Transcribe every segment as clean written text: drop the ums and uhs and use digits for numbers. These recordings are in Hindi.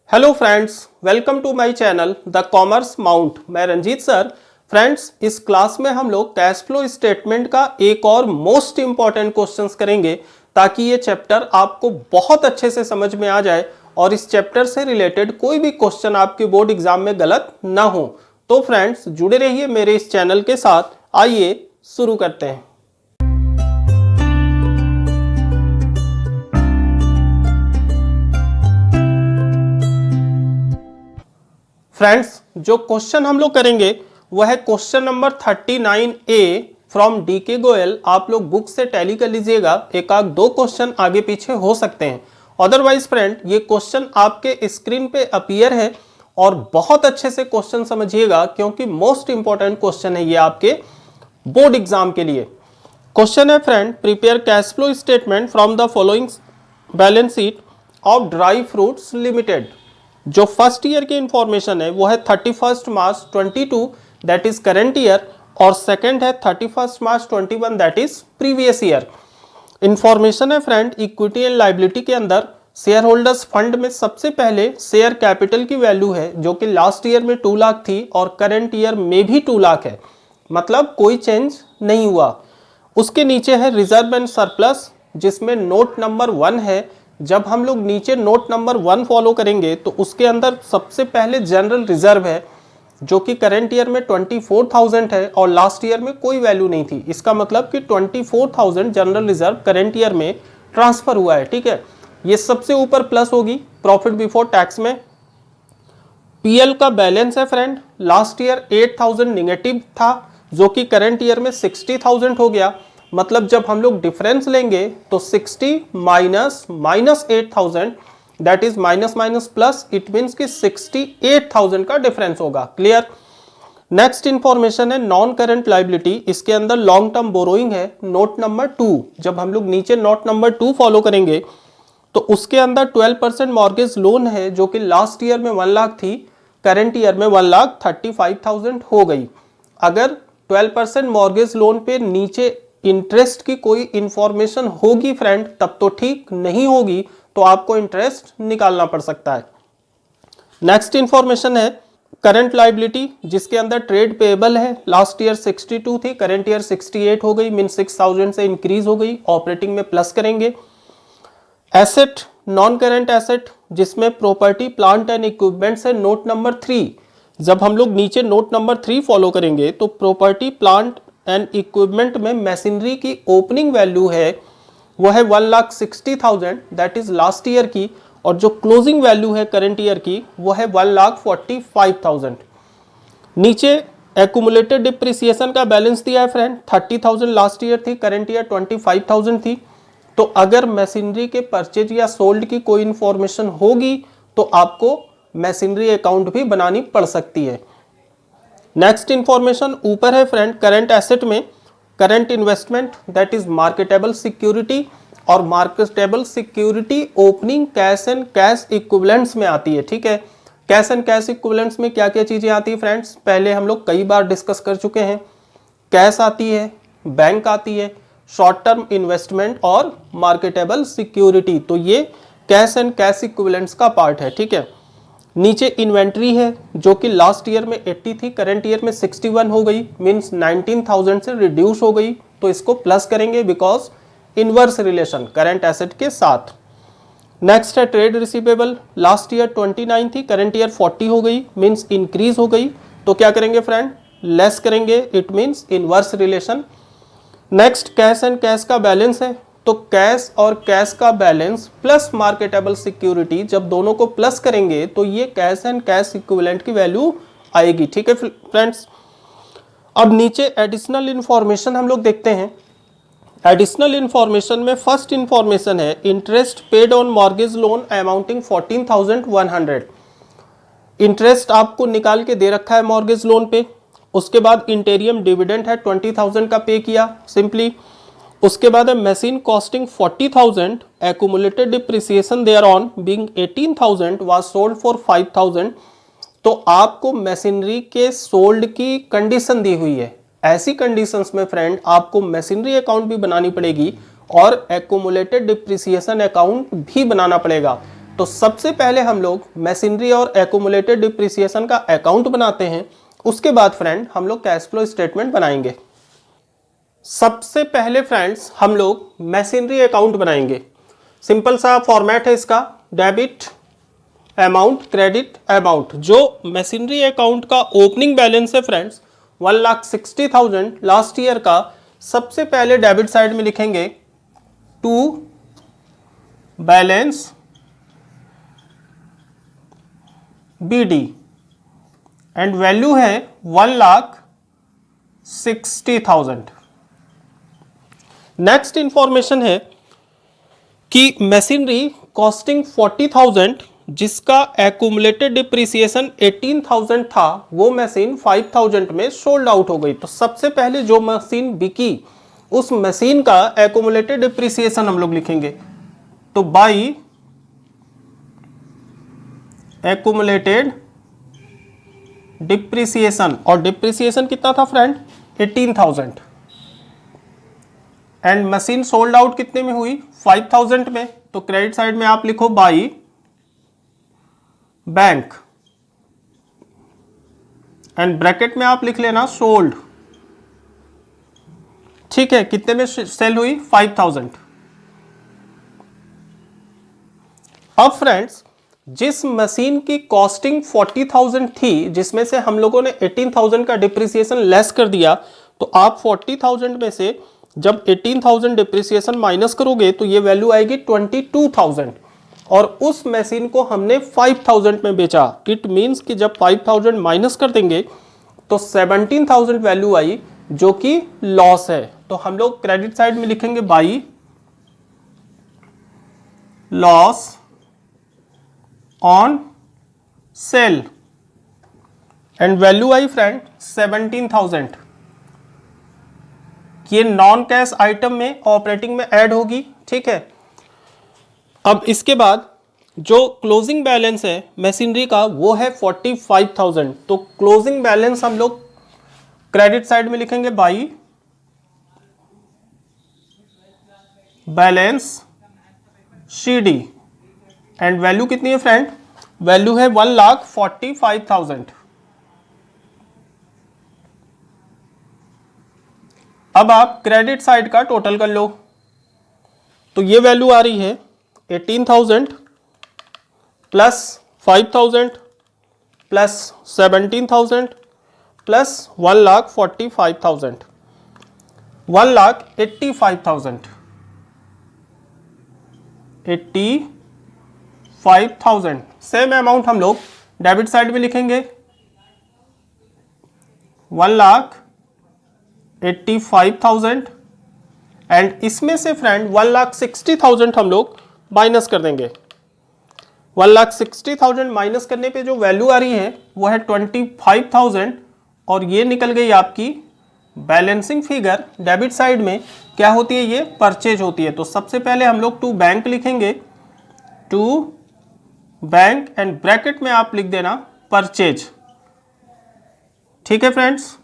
Hello friends, welcome to my channel the commerce mount. मैं रंजीत सर। फ्रेंड्स, इस क्लास में हम लोग कैश फ्लो स्टेटमेंट का एक और मोस्ट इंपॉर्टेंट क्वेश्चंस करेंगे ताकि ये चैप्टर आपको बहुत अच्छे से समझ में आ जाए और इस चैप्टर से रिलेटेड कोई भी क्वेश्चन आपके बोर्ड एग्जाम में गलत ना हो। तो फ्रेंड्स, जुड़े रहिए मेरे इस चैनल के साथ। आइए शुरू करते हैं। फ्रेंड्स, जो क्वेश्चन हम लोग करेंगे वह है question number 39A from DK Goyal. आप लोग बुक से टैली कर लीजिएगा, एक आध दो क्वेश्चन आगे पीछे हो सकते हैं। अदरवाइज फ्रेंड, ये क्वेश्चन आपके स्क्रीन पे अपीयर है और बहुत अच्छे से क्वेश्चन समझिएगा क्योंकि मोस्ट इंपॉर्टेंट क्वेश्चन है ये आपके बोर्ड एग्जाम के लिए। क्वेश्चन है friend, prepare cash flow statement from the following balance sheet of dry fruits limited. जो फर्स्ट ईयर की इंफॉर्मेशन है वो है 31 मार्च 22 दैट इज करेंट ईयर और सेकंड है 31 मार्च 21 that is previous year. Information है फ्रेंड, इक्विटी एंड लायबिलिटी के अंदर शेयर होल्डर्स फंड में सबसे पहले शेयर कैपिटल की वैल्यू है जो कि लास्ट ईयर में 2 लाख थी और करेंट ईयर में भी 2 लाख है, मतलब कोई चेंज नहीं हुआ। उसके नीचे है रिजर्व एंड सरप्लस जिसमें नोट नंबर 1 है। जब हम लोग नीचे नोट नंबर 1 फॉलो करेंगे तो उसके अंदर सबसे पहले जनरल रिजर्व है जो कि करंट ईयर में 24,000 है और लास्ट ईयर में कोई वैल्यू नहीं थी। इसका मतलब कि 24,000 जनरल रिजर्व करंट ईयर में ट्रांसफर हुआ है। ठीक है, ये सबसे ऊपर प्लस होगी प्रॉफिट बिफोर टैक्स में। पीएल का बैलेंस है फ्रेंड, लास्ट ईयर 8,000 निगेटिव था जो कि करंट ईयर में 60,000 हो गया। मतलब जब हम लोग डिफरेंस लेंगे तो 60 minus 8,000 that is minus minus plus, it means कि 68,000 का डिफरेंस होगा। क्लियर। नेक्स्ट इंफॉर्मेशन है नॉन करंट लायबिलिटी। इसके अंदर लॉन्ग टर्म बोरोइंग है नोट नंबर 2। जब हम लोग नीचे नोट नंबर 2 फॉलो करेंगे तो उसके अंदर 12% मॉर्गेज लोन है जो कि लास्ट ईयर में 1 लाख थी, करंट ईयर में 1,35,000 हो गई। अगर 12% मॉर्गेज लोन पे नीचे इंटरेस्ट की कोई इंफॉर्मेशन होगी फ्रेंड तब तो ठीक, नहीं होगी तो आपको इंटरेस्ट निकालना पड़ सकता है। नेक्स्ट इंफॉर्मेशन है करंट लायबिलिटी जिसके अंदर ट्रेड पेएबल है, लास्ट ईयर 62 थी, करंट ईयर 68 हो गई, मीन 6,000 से इंक्रीज हो गई। ऑपरेटिंग में प्लस करेंगे। एसेट, नॉन करंट एसेट जिसमें प्रॉपर्टी प्लांट एंड इक्विपमेंट्स है नोट नंबर 3। जब हम लोग नीचे नोट नंबर 3 फॉलो करेंगे तो प्रॉपर्टी प्लांट एंड इक्विपमेंट में मशीनरी की ओपनिंग वैल्यू है वो है 1,60,000 दैट इज लास्ट ईयर की, और जो क्लोजिंग वैल्यू है करंट ईयर की वो है 1,45,000। नीचे एक्यूमुलेटेड डिप्रिसिएशन का बैलेंस दिया है फ्रेंड, 30,000 लास्ट ईयर थी, करंट ईयर 25,000 थी। तो अगर मशीनरी के परचेज या सोल्ड की कोई इंफॉर्मेशन होगी तो आपको मशीनरी अकाउंट भी बनानी पड़ सकती है। नेक्स्ट इंफॉर्मेशन ऊपर है फ्रेंड, करंट एसेट में current investment that is marketable security, और marketable security opening cash and cash equivalents में आती है। ठीक है, कैश एंड कैश इक्विवेलेंट्स में क्या क्या चीजें आती है फ्रेंड्स, पहले हम लोग कई बार डिस्कस कर चुके हैं। कैश आती है, बैंक आती है, शॉर्ट टर्म इन्वेस्टमेंट और मार्केटेबल सिक्योरिटी। तो ये कैश एंड कैश इक्विवेलेंट्स का पार्ट है। ठीक है, नीचे इन्वेंट्री है जो कि लास्ट ईयर में 80 थी, करंट ईयर में 61 हो गई, मींस 19,000 से रिड्यूस हो गई। तो इसको प्लस करेंगे because inverse relation current asset के साथ। नेक्स्ट है ट्रेड रिसीवेबल, लास्ट ईयर 29 थी, करंट ईयर 40 हो गई, मींस इंक्रीज हो गई। तो क्या करेंगे फ्रेंड, लेस करेंगे, it means inverse relation. Next cash and cash का बैलेंस है, तो कैश और कैश का बैलेंस प्लस मार्केटेबल सिक्योरिटी, जब दोनों को प्लस करेंगे तो ये कैश एंड कैश इक्विवेलेंट की वैल्यू आएगी। ठीक है फ्रेंड्स। अब नीचे एडिशनल इंफॉर्मेशन हम लोग देखते हैं। एडिशनल इंफॉर्मेशन में फर्स्ट इंफॉर्मेशन है interest paid on mortgage loan amounting 14,100। Interest आपको निकाल के दे रखा है मॉर्गेज लोन पे। उसके बाद इंटेरियम डिविडेंड है 20,000 का पे किया सिंपली। उसके बाद है machine costing 40,000, accumulated depreciation thereon being 18,000 was sold for 5,000। तो आपको मशीनरी के सोल्ड की कंडीशन दी हुई है। ऐसी कंडीशंस में फ्रेंड आपको मशीनरी अकाउंट भी बनानी पड़ेगी और एक्यूमुलेटेड डिप्रिसिएशन अकाउंट भी बनाना पड़ेगा। तो सबसे पहले हम लोग मशीनरी और एक्यूमुलेटेड डिप्रिसिएशन का अकाउंट बनाते हैं, उसके बाद फ्रेंड हम लोग कैश फ्लो स्टेटमेंट बनाएंगे। सबसे पहले फ्रेंड्स हम लोग मशीनरी अकाउंट बनाएंगे। सिंपल सा फॉर्मेट है इसका, डेबिट अमाउंट क्रेडिट अमाउंट। जो मशीनरी अकाउंट का ओपनिंग बैलेंस है फ्रेंड्स 1,60,000 लास्ट ईयर का, सबसे पहले डेबिट साइड में लिखेंगे to balance BD and value है 1,60,000। नेक्स्ट इंफॉर्मेशन है कि मशीनरी कॉस्टिंग 40,000 जिसका एक्यूमुलेटेड डिप्रिसिएशन 18,000 था, वो मशीन 5,000 में सोल्ड आउट हो गई। तो सबसे पहले जो मशीन बिकी उस मशीन का एक्यूमुलेटेड डिप्रिसिएशन हम लोग लिखेंगे। तो बाई एक्यूमुलेटेड डिप्रिसिएशन, और डिप्रिसिएशन कितना था friend 18,000, and machine sold out कितने में हुई 5,000 में। तो क्रेडिट साइड में आप लिखो बाई बैंक एंड ब्रैकेट में आप लिख लेना सोल्ड। ठीक है, कितने में सेल हुई 5,000। अब फ्रेंड्स जिस मशीन की कॉस्टिंग 40,000 थी, जिसमें से हम लोगों ने 18,000 का डिप्रिसिएशन लेस कर दिया, तो आप 40,000 में से जब 18,000 डिप्रिसिएशन माइनस करोगे तो ये वैल्यू आएगी 22,000, और उस मशीन को हमने 5,000 में बेचा। इट मीन्स कि जब 5,000 माइनस कर देंगे तो 17,000 वैल्यू आई, जो कि लॉस है। तो हम लोग क्रेडिट साइड में लिखेंगे by loss on sale, and value I friend 17,000। ये नॉन कैश आइटम में ऑपरेटिंग में ऐड होगी। ठीक है, अब इसके बाद जो क्लोजिंग बैलेंस है मशीनरी का वो है 45,000। तो क्लोजिंग बैलेंस हम लोग क्रेडिट साइड में लिखेंगे by balance CD, and value कितनी है फ्रेंड, वैल्यू है 1,45,000। अब आप क्रेडिट साइड का टोटल कर लो, तो ये वैल्यू आ रही है 18,000 plus 5,000 plus 17,000 plus 1,45,000, 1,85,000, 85,000। Same amount हम लोग डेबिट साइड में लिखेंगे 1,85,000, एंड इसमें से फ्रेंड 1,60,000 हम लोग माइनस कर देंगे। 1,60,000 माइनस करने पे जो वैल्यू आ रही है वो है 25,000, और ये निकल गई आपकी बैलेंसिंग फिगर। डेबिट साइड में क्या होती है, ये परचेज होती है। तो सबसे पहले हम लोग टू बैंक लिखेंगे, टू बैंक एंड ब्रैकेट में आप लिख देना परचेज। ठीक है फ्रेंड्स,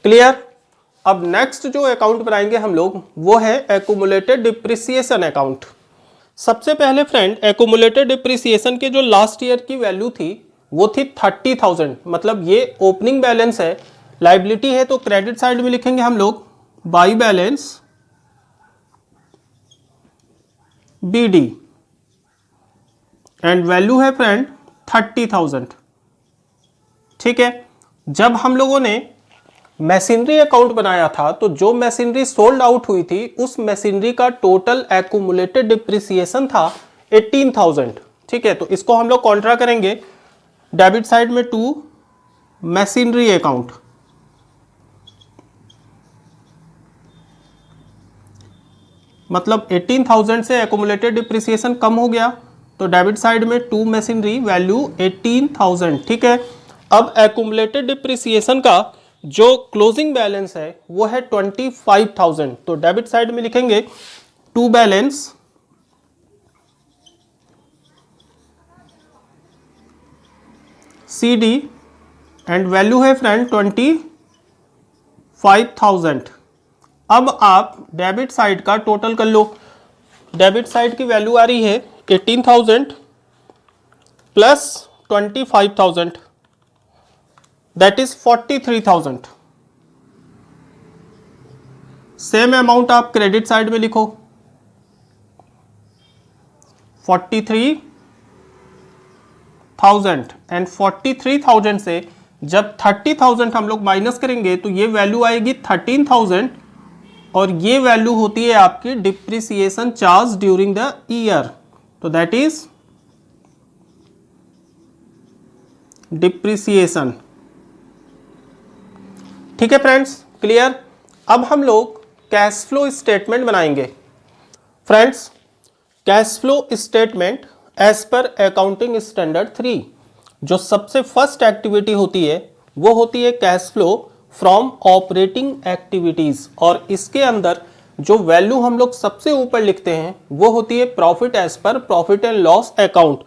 क्लियर। अब नेक्स्ट जो अकाउंट बनाएंगे हम लोग वो है एक्यूमुलेटेड डिप्रिसिएशन अकाउंट। सबसे पहले फ्रेंड एक्यूमुलेटेड डिप्रिसिएशन के जो लास्ट ईयर की वैल्यू थी वो थी 30,000, मतलब ये ओपनिंग बैलेंस है, लाइबिलिटी है। तो क्रेडिट साइड में लिखेंगे हम लोग by balance BD, and value है फ्रेंड 30,000। ठीक है, जब हम लोगों ने मशीनरी अकाउंट बनाया था तो जो मशीनरी सोल्ड आउट हुई थी उस मशीनरी का टोटल एक्यूमुलेटेड डिप्रिसिएशन था 18,000। ठीक है, तो इसको हम लोग कॉन्ट्रा करेंगे डेबिट साइड में टू मशीनरी अकाउंट, मतलब 18,000 से एक्यूमुलेटेड डिप्रिसिएशन कम हो गया, तो डेबिट साइड में टू मशीनरी वैल्यू 18,000। ठीक है, अब एक्यूमुलेटेड डिप्रिसिएशन का जो क्लोजिंग बैलेंस है वो है 25,000। तो डेबिट साइड में लिखेंगे to balance CD, and value है फ्रेंड 25,000। अब आप डेबिट साइड का टोटल कर लो। डेबिट साइड की वैल्यू आ रही है 18,000 plus 25,000 that is 43,000। Same amount आप क्रेडिट साइड में लिखो 43,000 एंड 43,000 से जब 30,000 हम लोग माइनस करेंगे तो ये वैल्यू आएगी 13,000 और ये वैल्यू होती है आपकी depreciation charge during the year, तो दैट इज डिप्रिसिएशन। ठीक है फ्रेंड्स, क्लियर। अब हम लोग कैश फ्लो स्टेटमेंट बनाएंगे। Friends, cash flow statement as per accounting standard 3 जो सबसे फर्स्ट एक्टिविटी होती है वो होती है cash flow from operating activities, और इसके अंदर जो वैल्यू हम लोग सबसे ऊपर लिखते हैं वो होती है profit as per profit and loss account.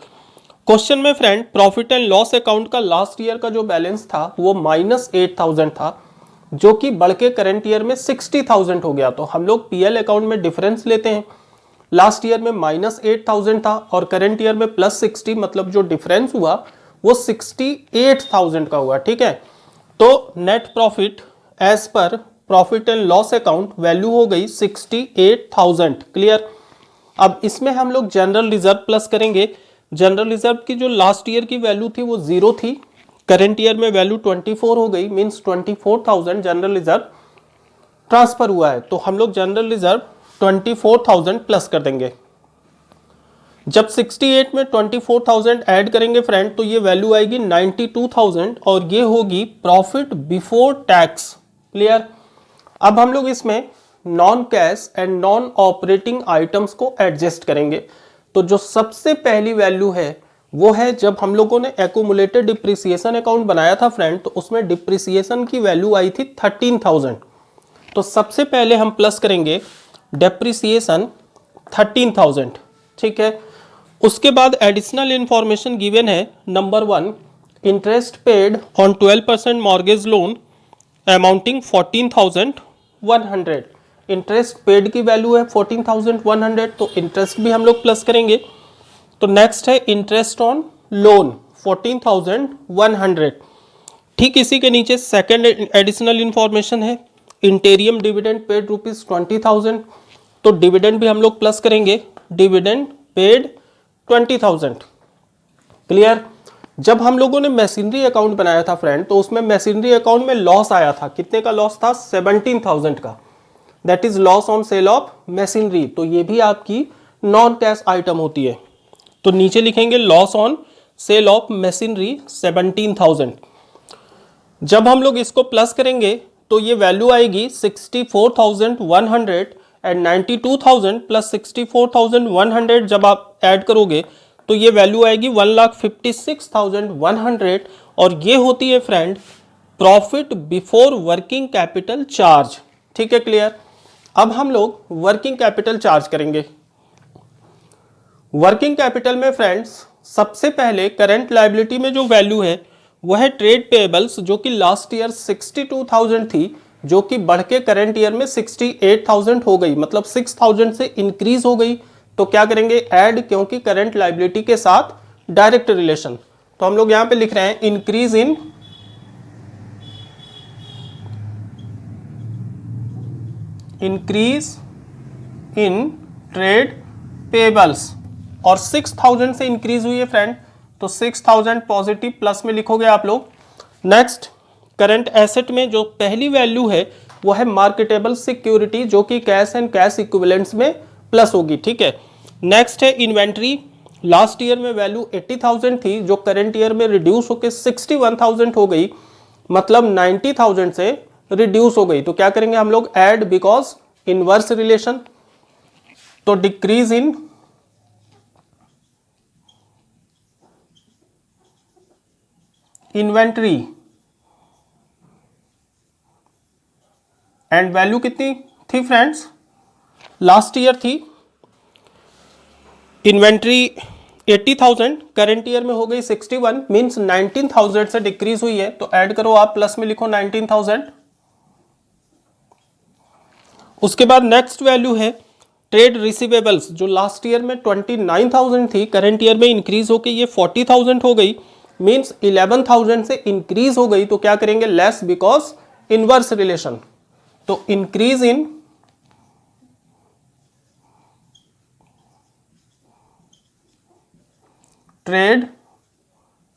Question में friend profit and loss account का लास्ट ईयर का जो बैलेंस था वो -8,000 था, जो कि बढ़ के करंट ईयर में 60,000 हो गया। तो हम लोग पीएल अकाउंट में डिफरेंस लेते हैं। लास्ट ईयर में -8,000 था और करंट ईयर में +60, मतलब जो डिफरेंस हुआ वो 68,000 का हुआ। ठीक है, तो net profit as per profit and loss account value हो गई 68,000। क्लियर। अब इसमें हम लोग जनरल रिजर्व प्लस करेंगे। जनरल रिजर्व की जो लास्ट ईयर की वैल्यू थी वो 0 थी, करंट ईयर में वैल्यू 24 हो गई, मींस 24,000 जनरल रिजर्व ट्रांसफर हुआ है। तो हम लोग जनरल रिजर्व 24,000 प्लस कर देंगे। जब 68 में 24,000 ऐड करेंगे फ्रेंड तो ये वैल्यू आएगी 92,000 और ये होगी प्रॉफिट बिफोर टैक्स। क्लियर। अब हम लोग इसमें non cash and non operating items को एडजस्ट करेंगे। तो जो सबसे पहली वैल्यू है वो है जब हम लोगों ने एक्यूमुलेटेड डिप्रिसिएशन अकाउंट बनाया था फ्रेंड, तो उसमें डिप्रिसिएशन की वैल्यू आई थी 13,000। तो सबसे पहले हम प्लस करेंगे डेप्रिसिएशन 13,000। ठीक है, उसके बाद एडिशनल इंफॉर्मेशन गिवन है। Number 1, interest paid on 12% mortgage loan amounting 14,100। Interest paid की वैल्यू है 14,100, तो इंटरेस्ट भी हम लोग प्लस करेंगे। तो नेक्स्ट है इंटरेस्ट ऑन लोन 14,100। ठीक इसी के नीचे सेकेंड एडिशनल इंफॉर्मेशन है इंटेरियम डिविडेंड पेड ₹20,000, तो डिविडेंड भी हम लोग प्लस करेंगे, डिविडेंड पेड 20,000। क्लियर। जब हम लोगों ने मशीनरी अकाउंट बनाया था फ्रेंड तो उसमें मशीनरी अकाउंट में लॉस आया था। कितने का लॉस था? 17,000 का, that is loss on sale of machinery. तो ये भी आपकी नॉन कैश आइटम होती है। तो नीचे लिखेंगे loss on sale of machinery 17,000। जब हम लोग इसको प्लस करेंगे तो ये वैल्यू आएगी 64,100 एंड 92,000 प्लस 64,100 जब आप ऐड करोगे तो ये वैल्यू आएगी 1,56,100 और ये होती है friend profit before working capital charge. ठीक है, क्लियर। अब हम लोग वर्किंग कैपिटल चार्ज करेंगे। वर्किंग कैपिटल में फ्रेंड्स सबसे पहले करंट लायबिलिटी में जो वैल्यू है वह है ट्रेड पेएबल्स, जो कि लास्ट ईयर 62,000 थी, जो कि बढ़ के करंट ईयर में 68,000 हो गई, मतलब 6,000 से इंक्रीज हो गई। तो क्या करेंगे? ऐड, क्योंकि करंट लायबिलिटी के साथ डायरेक्ट रिलेशन। तो हम लोग यहां पे लिख रहे हैं इंक्रीज इन ट्रेड पेएबल्स और 6,000 से इंक्रीज हुई है फ्रेंड, तो 6,000 पॉजिटिव प्लस में लिखोगे आप लोग। नेक्स्ट करंट एसेट में जो पहली वैल्यू है वो है मार्केटेबल सिक्योरिटी, जो कि कैश एंड कैश इक्विवेलेंट्स में प्लस होगी। ठीक है, नेक्स्ट है इन्वेंट्री। लास्ट ईयर में वैल्यू 80,000 थी, जो करंट ईयर में रिड्यूस होकर 61,000 हो गई, मतलब 90,000 से रिड्यूस हो गई। तो क्या करेंगे हम लोग? Add, because inverse relation. तो decrease in inventory and value कितनी थी फ्रेंड्स? लास्ट ईयर थी इन्वेंट्री 80,000, करंट ईयर में हो गई 61, मींस 19,000 से डिक्रीज हुई है। तो ऐड करो आप, प्लस में लिखो 19,000। उसके बाद नेक्स्ट वैल्यू है ट्रेड रिसीवेबल्स जो लास्ट ईयर में 29,000 थी, करंट ईयर में इंक्रीज होके ये 40,000 हो गई, मींस 11,000 से इंक्रीज हो गई, तो क्या करेंगे, लेस, बिकॉज इनवर्स रिलेशन। तो इंक्रीज इन ट्रेड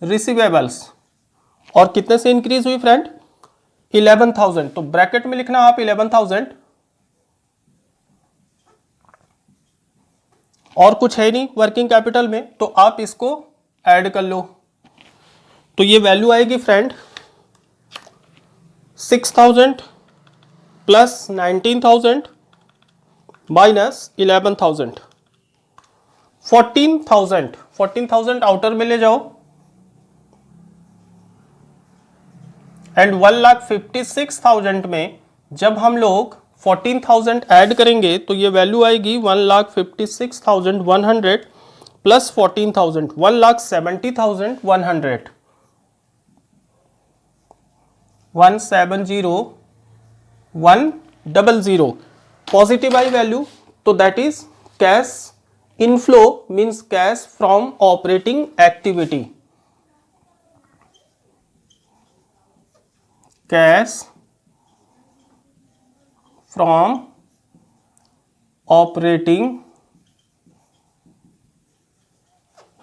रिसीवेबल्स, और कितने से इंक्रीज हुई फ्रेंड, 11,000, तो ब्रैकेट में लिखना आप 11,000, और कुछ है नहीं वर्किंग कैपिटल में, तो आप इसको ऐड कर लो। तो ये वैल्यू आएगी फ्रेंड 6,000 प्लस 19,000 माइनस 11,000, 14,000 आउटर में ले जाओ, एंड 1,56,000 में जब हम लोग 14,000 ऐड करेंगे तो ये वैल्यू आएगी 1,56,100 प्लस 14,000, 1,70,100, 170,100 पॉजिटिव आई वैल्यू, तो that is cash inflow, means cash from operating activity, cash from operating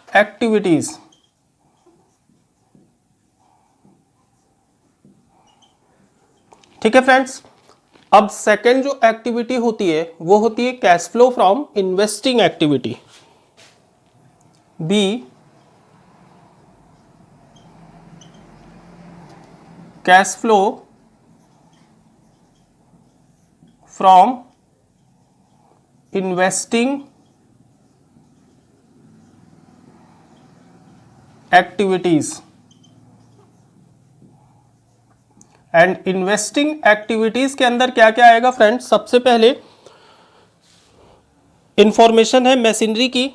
activities. ठीक है फ्रेंड्स, अब सेकेंड जो एक्टिविटी होती है वो होती है cash flow from investing activity, B cash flow from investing activities. And investing activities के अंदर क्या क्या आएगा फ्रेंड्स, सबसे पहले इंफॉर्मेशन है मशीनरी की,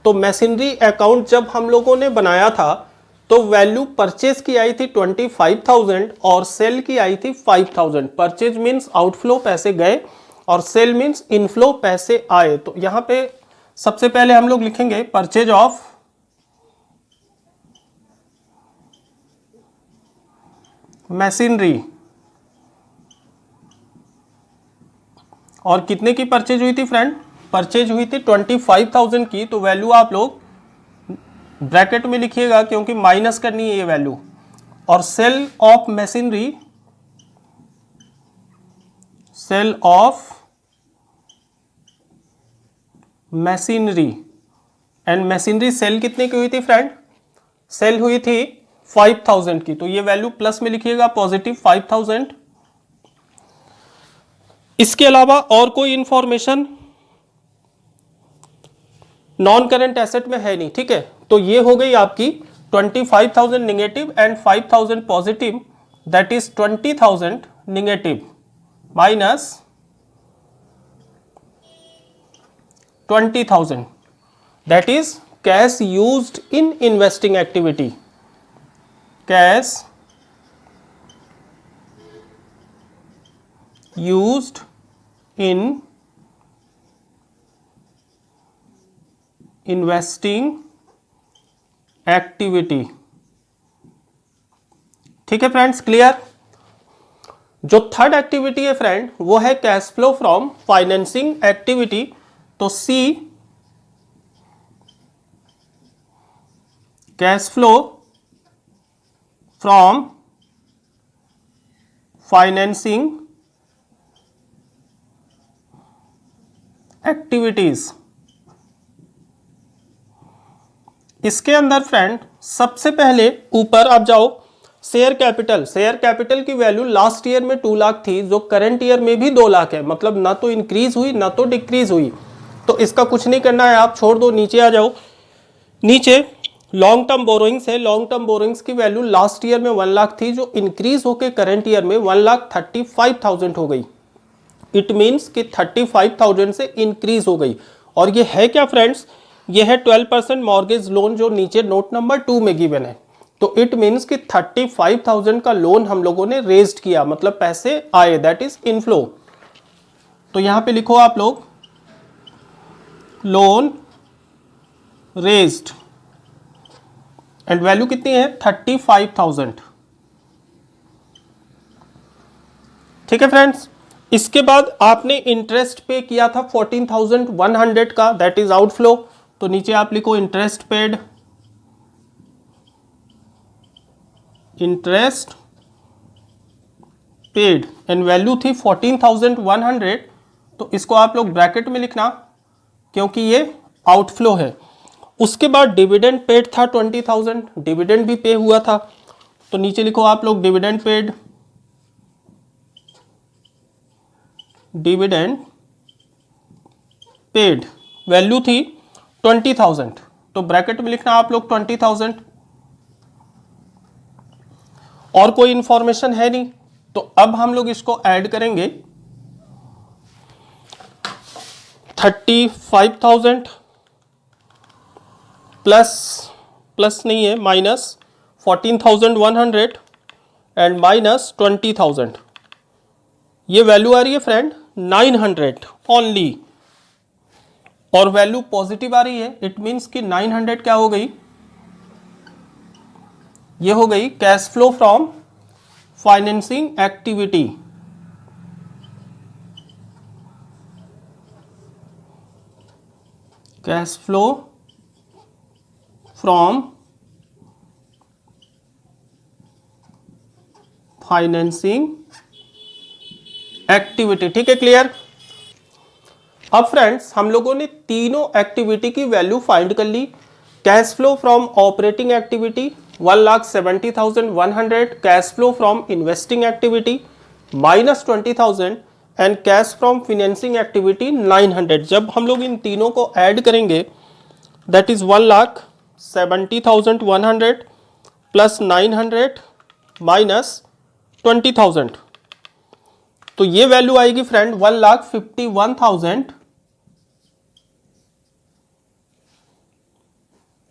तो मशीनरी अकाउंट जब हम लोगों ने बनाया था तो वैल्यू परचेज की आई थी 25,000 और सेल की आई थी 5,000। परचेज मीन्स आउटफ्लो, पैसे गए, और सेल मीन्स इनफ्लो, पैसे आए। तो यहां पे सबसे पहले हम लोग लिखेंगे परचेज ऑफ मशीनरी, और कितने की परचेज हुई थी फ्रेंड, परचेज हुई थी 25,000 की, तो वैल्यू आप लोग ब्रैकेट में लिखिएगा क्योंकि माइनस करनी है ये वैल्यू, और sale of machinery, sale of machinery, and machinery sale कितने की हुई थी फ्रेंड, सेल हुई थी 5,000 की, तो ये वैल्यू प्लस में लिखिएगा पॉजिटिव 5,000। इसके अलावा और कोई इंफॉर्मेशन नॉन करंट एसेट में है नहीं, ठीक है। तो ये हो गई आपकी 25,000 negative and 5,000 positive, that is 20,000 negative minus 20,000, that is cash used in investing activity, cash used in investing activity। ठीक है फ्रेंड्स, क्लियर। जो थर्ड एक्टिविटी है फ्रेंड वो है cash flow from financing activity, तो see cash flow from financing activities. इसके अंदर फ्रेंड सबसे पहले ऊपर आप जाओ, शेयर कैपिटल, शेयर कैपिटल की वैल्यू लास्ट ईयर में 2 लाख थी, जो करंट ईयर में भी 2 लाख है, मतलब ना तो इंक्रीज हुई ना तो डिक्रीज हुई, तो इसका कुछ नहीं करना है, आप छोड़ दो। नीचे आ जाओ, नीचे लॉन्ग टर्म बोरोइंग्स है, लॉन्ग टर्म बोरोइंग्स की वैल्यू लास्ट ईयर में 1 लाख थी, जो इंक्रीज होकर करंट ईयर में 1,35,000 हो गई। इट मीन्स कि 35,000 से इंक्रीज हो गई। और ये है क्या फ्रेंड्स, ये है 12% मॉर्गेज लोन, जो नीचे नोट नंबर 2 में गिवन है। तो इट मीन्स कि 35,000 का लोन हम लोगों ने रेज्ड किया, मतलब पैसे आए, दैट इज इनफ्लो। तो यहां पे लिखो आप लोग लोन रेज्ड एंड वैल्यू कितनी है 35,000। ठीक है फ्रेंड्स, इसके बाद आपने इंटरेस्ट पे किया था 14,100 का, दैट इज आउटफ्लो। तो नीचे आप लिखो interest paid, interest paid and value थी 14,100। तो इसको आप लोग ब्रैकेट में लिखना क्योंकि ये आउटफ्लो है। उसके बाद डिविडेंड पेड था 20,000, डिविडेंड भी पे हुआ था। तो नीचे लिखो आप लोग dividend paid, dividend paid value थी 20,000। तो ब्रैकेट में लिखना आप लोग 20,000। और कोई इंफॉर्मेशन है नहीं, तो अब हम लोग इसको ऐड करेंगे 35,000 प्लस नहीं है, माइनस 14,100 एंड माइनस 20,000। ये वैल्यू आ रही है फ्रेंड 900 ओनली, और वैल्यू पॉजिटिव आ रही है। इट मीन्स कि 900 क्या हो गई, ये हो गई cash flow from financing activity. Cash flow from financing activity. ठीक है, क्लियर। अब फ्रेंड्स हम लोगों ने तीनों एक्टिविटी की वैल्यू फाइंड कर ली। Cash flow from operating activity 1,70,100, cash flow from investing activity -20,000 and cash from financing activity 900। जब हम लोग इन तीनों को ऐड करेंगे दैट इज 1,70,100 प्लस 900 माइनस 20,000। तो ये वैल्यू आएगी फ्रेंड 1,51,000,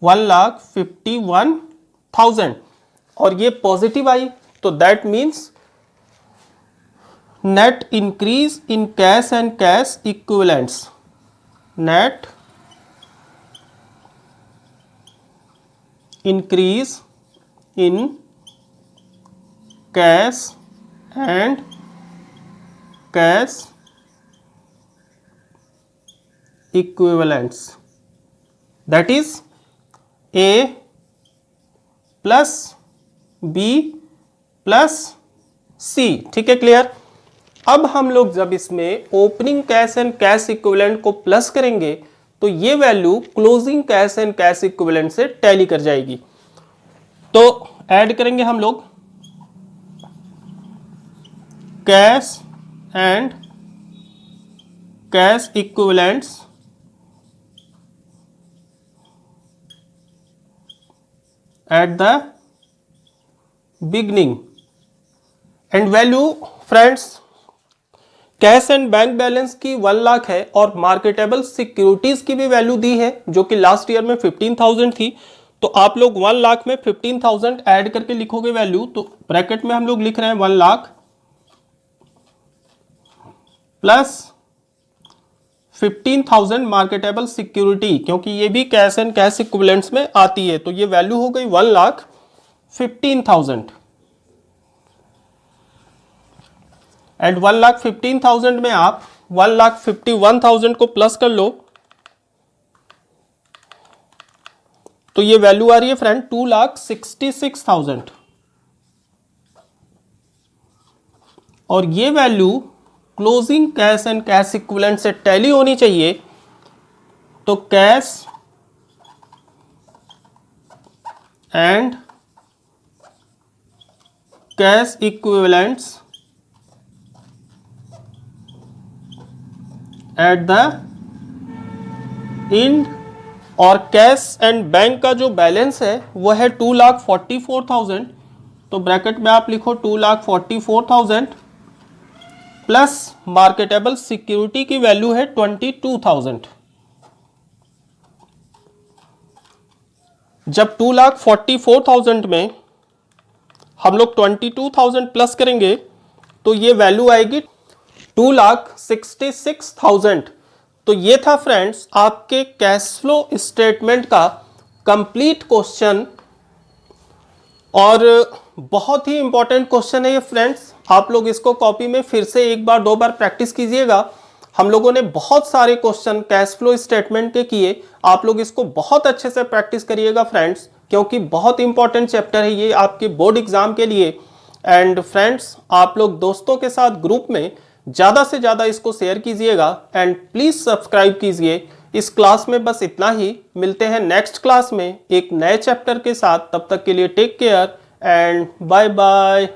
1,51,000 और ये पॉजिटिव आई। तो that means net increase in cash and cash equivalents, net increase in cash and cash equivalents, that is A plus B plus C। ठीक है, क्लियर। अब हम लोग जब इसमें opening cash and cash equivalent को प्लस करेंगे तो ये value closing cash and cash equivalent से टैली कर जाएगी। तो ऐड करेंगे हम लोग cash and cash equivalents at the beginning and value friends cash and bank balance की 1 लाख है और मार्केटेबल सिक्योरिटीज की भी वैल्यू दी है जो कि लास्ट ईयर में 15,000 थी। तो आप लोग 1 लाख में 15,000 ऐड करके लिखोगे वैल्यू। तो ब्रैकेट में हम लोग लिख रहे हैं 1 लाख प्लस 15,000 मार्केटेबल सिक्योरिटी, क्योंकि ये भी कैश एंड कैश इक्विवेलेंट्स में आती है। तो ये वैल्यू हो गई 1,15,000 एंड 1,15,000 में आप 1,51,000 को प्लस कर लो तो ये वैल्यू आ रही है फ्रेंड 2,66,000 और ये value closing cash and cash equivalent से टैली होनी चाहिए। तो cash and cash equivalents at the end, और कैश एंड बैंक का जो बैलेंस है वो है 2,44,000। तो ब्रैकेट में आप लिखो 2,44,000 प्लस मार्केटेबल सिक्योरिटी की वैल्यू है 22,000। जब 2,44,000 में हम लोग 22,000 प्लस करेंगे तो ये वैल्यू आएगी 2,66,000। तो ये था फ्रेंड्स आपके कैश फ्लो स्टेटमेंट का कंप्लीट क्वेश्चन, और बहुत ही इंपॉर्टेंट क्वेश्चन है ये फ्रेंड्स। आप लोग इसको कॉपी में फिर से एक बार दो बार प्रैक्टिस कीजिएगा। हम लोगों ने बहुत सारे क्वेश्चन कैश फ्लो स्टेटमेंट के किए, आप लोग इसको बहुत अच्छे से प्रैक्टिस करिएगा फ्रेंड्स, क्योंकि बहुत इंपॉर्टेंट चैप्टर है ये आपके बोर्ड एग्जाम के लिए। एंड फ्रेंड्स आप लोग दोस्तों के साथ ग्रुप में ज़्यादा से ज़्यादा इसको शेयर कीजिएगा एंड प्लीज़ सब्सक्राइब कीजिए। इस क्लास में बस इतना ही, मिलते हैं नेक्स्ट क्लास में एक नए चैप्टर के साथ। तब तक के लिए take care and bye bye.